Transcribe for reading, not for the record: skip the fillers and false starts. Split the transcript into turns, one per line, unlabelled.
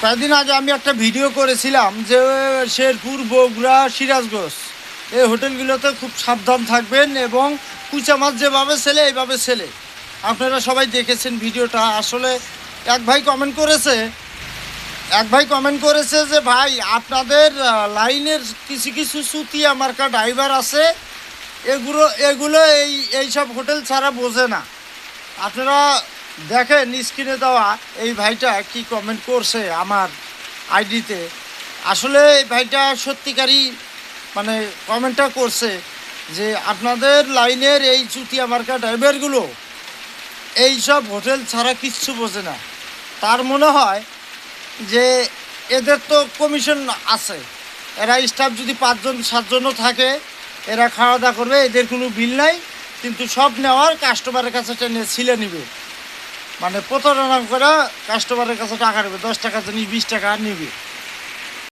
কয়েকদিন আগে আমি একটা ভিডিও করেছিলাম যে শেরপুর, বগুড়া, সিরাজগঞ্জ এই হোটেলগুলোতে খুব সাবধান থাকবেন এবং কুচা মাছ যেভাবে ছেলে এইভাবে ছেলে। আপনারা সবাই দেখেছেন ভিডিওটা। আসলে এক ভাই কমেন্ট করেছে যে ভাই আপনাদের লাইনের কিছু কিছু চুতিয়া মার্কা ড্রাইভার আছে, এগুলো এইসব হোটেল ছাড়া বোঝে না। আপনারা দেখেন স্ক্রিনে দেওয়া এই ভাইটা কি কমেন্ট করছে আমার আইডিতে। আসলে এই ভাইটা সত্যিকারই মানে কমেন্টটা করছে যে আপনাদের লাইনের এই চুতিয়া মার্কা ড্রাইভারগুলো এইসব হোটেল ছাড়া কিচ্ছু বোঝে না। তার মনে হয় যে এদের তো কমিশন আছে, এরা স্টাফ যদি 5-7জনও থাকে এরা খাওয়া দাওয়া করবে, এদের কোনো বিল নাই, কিন্তু সব নেওয়ার কাস্টমারের কাছে টেনে ছিলে নিবে, মানে প্রতারণা করে কাস্টমারের কাছে টাকা নেবে, 10 টাকা জিনিস 20 টাকা নিবে।